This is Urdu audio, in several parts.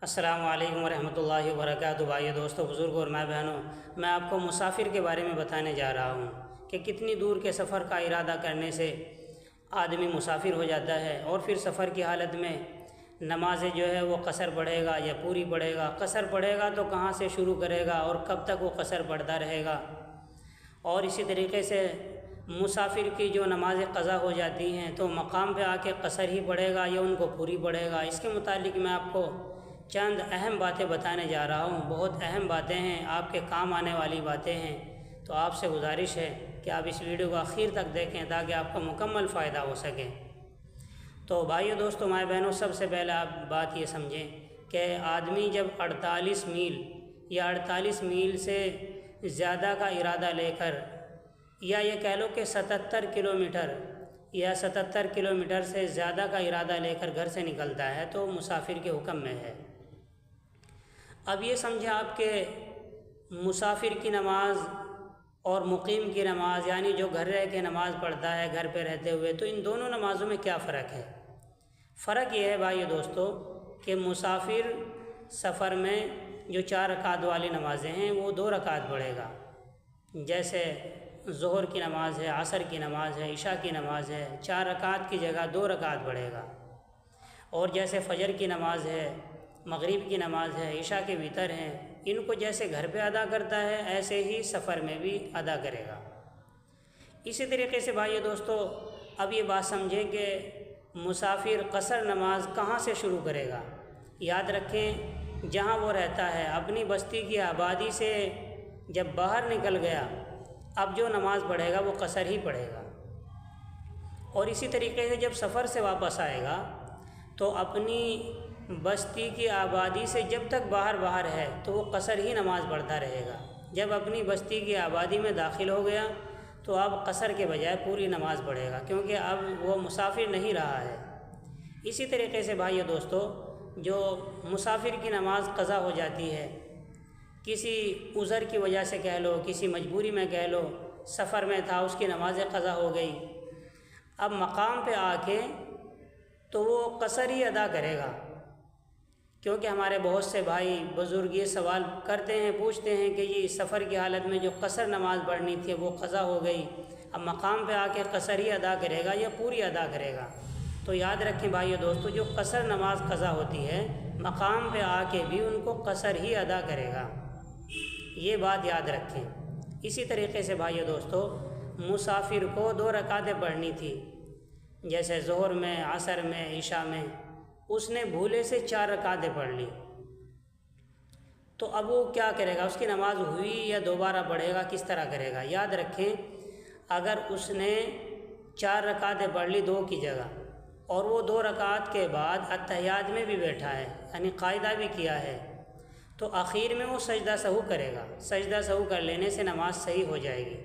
السلام علیکم ورحمۃ اللہ وبرکاتہ۔ بھائی دوستو، بزرگ اور ماں بہنوں، میں آپ کو مسافر کے بارے میں بتانے جا رہا ہوں کہ کتنی دور کے سفر کا ارادہ کرنے سے آدمی مسافر ہو جاتا ہے، اور پھر سفر کی حالت میں نماز جو ہے وہ قصر پڑھے گا یا پوری پڑھے گا۔ قصر پڑھے گا تو کہاں سے شروع کرے گا اور کب تک وہ قصر پڑھتا رہے گا، اور اسی طریقے سے مسافر کی جو نمازیں قضا ہو جاتی ہیں تو مقام پہ آ کے قصر ہی پڑھے گا یا ان کو پوری پڑھے گا۔ اس کے متعلق میں آپ کو چند اہم باتیں بتانے جا رہا ہوں۔ بہت اہم باتیں ہیں، آپ کے کام آنے والی باتیں ہیں، تو آپ سے گزارش ہے کہ آپ اس ویڈیو کو آخر تک دیکھیں تاکہ آپ کو مکمل فائدہ ہو سکے۔ تو بھائیو دوستو، ماں بہنوں، سب سے پہلے آپ بات یہ سمجھیں کہ آدمی جب 48 میل یا 48 میل سے زیادہ کا ارادہ لے کر، یا یہ کہہ لو کہ 77 کلومیٹر یا 77 کلومیٹر سے زیادہ کا ارادہ لے کر گھر سے نکلتا ہے تو مسافر کے حکم میں ہے۔ اب یہ سمجھیں آپ کہ مسافر کی نماز اور مقیم کی نماز، یعنی جو گھر رہ کے نماز پڑھتا ہے گھر پہ رہتے ہوئے، تو ان دونوں نمازوں میں کیا فرق ہے؟ فرق یہ ہے بھائی دوستو کہ مسافر سفر میں جو 4 رکعت والی نمازیں ہیں وہ 2 رکعت پڑھے گا، جیسے ظہر کی نماز ہے، عصر کی نماز ہے، عشاء کی نماز ہے، 4 رکعت کی جگہ 2 رکعت پڑھے گا۔ اور جیسے فجر کی نماز ہے، مغرب کی نماز ہے، عشاء کے وتر ہیں، ان کو جیسے گھر پہ ادا کرتا ہے ایسے ہی سفر میں بھی ادا کرے گا۔ اسی طریقے سے بھائی دوستو، اب یہ بات سمجھیں کہ مسافر قصر نماز کہاں سے شروع کرے گا۔ یاد رکھیں، جہاں وہ رہتا ہے اپنی بستی کی آبادی سے جب باہر نکل گیا، اب جو نماز پڑھے گا وہ قصر ہی پڑھے گا۔ اور اسی طریقے سے جب سفر سے واپس آئے گا تو اپنی بستی کی آبادی سے جب تک باہر ہے تو وہ قصر ہی نماز پڑھتا رہے گا۔ جب اپنی بستی کی آبادی میں داخل ہو گیا تو اب قصر کے بجائے پوری نماز پڑھے گا، کیونکہ اب وہ مسافر نہیں رہا ہے۔ اسی طریقے سے بھائی دوستو، جو مسافر کی نماز قضا ہو جاتی ہے، کسی عذر کی وجہ سے کہہ لو، کسی مجبوری میں کہہ لو، سفر میں تھا، اس کی نمازیں قضا ہو گئی، اب مقام پہ آ کے تو وہ قصر ہی ادا کرے گا۔ کیونکہ ہمارے بہت سے بھائی بزرگ یہ سوال کرتے ہیں، پوچھتے ہیں کہ یہ سفر کی حالت میں جو قصر نماز پڑھنی تھی وہ قضا ہو گئی، اب مقام پہ آ کے قصر ہی ادا کرے گا یا پوری ادا کرے گا؟ تو یاد رکھیں بھائی دوستو، جو قصر نماز قضا ہوتی ہے مقام پہ آ کے بھی ان کو قصر ہی ادا کرے گا، یہ بات یاد رکھیں۔ اسی طریقے سے بھائی دوستو، مسافر کو 2 رکعتیں پڑھنی تھی، جیسے ظہر میں، عصر میں، عشاء میں، اس نے بھولے سے 4 رکعتیں پڑھ لی، تو اب وہ کیا کرے گا؟ اس کی نماز ہوئی یا دوبارہ پڑھے گا؟ کس طرح کرے گا؟ یاد رکھیں، اگر اس نے 4 رکعتیں پڑھ لی 2 کی جگہ، اور وہ 2 رکعت کے بعد اتحیات میں بھی بیٹھا ہے، یعنی قاعدہ بھی کیا ہے، تو آخر میں وہ سجدہ سہو کرے گا۔ سجدہ سہو کر لینے سے نماز صحیح ہو جائے گی،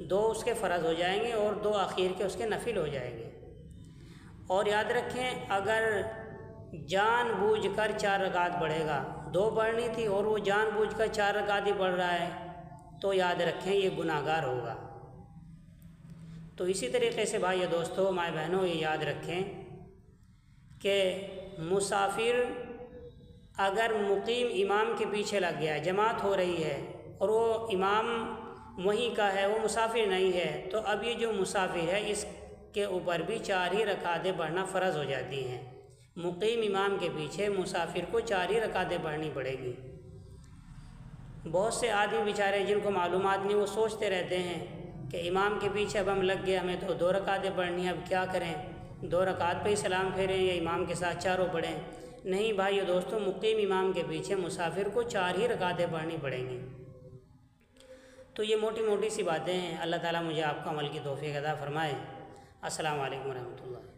2 اس کے فرض ہو جائیں گے اور 2 آخر کے اس کے نفل ہو جائیں گے۔ اور یاد رکھیں، اگر جان بوجھ کر 4 رکعت پڑھے گا، 2 پڑھنی تھی اور وہ جان بوجھ کر 4 رکعت ہی پڑھ رہا ہے، تو یاد رکھیں یہ گناہ گار ہوگا۔ تو اسی طریقے سے بھائی دوستو، ماں بہنوں، یہ یاد رکھیں کہ مسافر اگر مقیم امام کے پیچھے لگ گیا، جماعت ہو رہی ہے اور وہ امام وہیں کا ہے، وہ مسافر نہیں ہے، تو اب یہ جو مسافر ہے اس کے اوپر بھی 4 ہی رکعتیں پڑھنا فرض ہو جاتی ہیں۔ مقیم امام کے پیچھے مسافر کو 4 ہی رکعتیں پڑھنی پڑے گی۔ بہت سے آدمی بیچارے جن کو معلومات نہیں، وہ سوچتے رہتے ہیں کہ امام کے پیچھے اب ہم لگ گئے، ہمیں تو 2 رکعتیں پڑھنی ہیں، اب کیا کریں؟ 2 رکعت پہ ہی سلام پھیریں یا امام کے ساتھ 4 پڑھیں؟ نہیں بھائی دوستو، مقیم امام کے پیچھے مسافر کو 4 ہی رکعتیں پڑھنی پڑیں گی۔ تو یہ موٹی موٹی سی باتیں ہیں۔ اللہ تعالیٰ مجھے آپ کو عمل کی توفیق عطا فرمائے۔ السلام علیکم ورحمۃ اللہ۔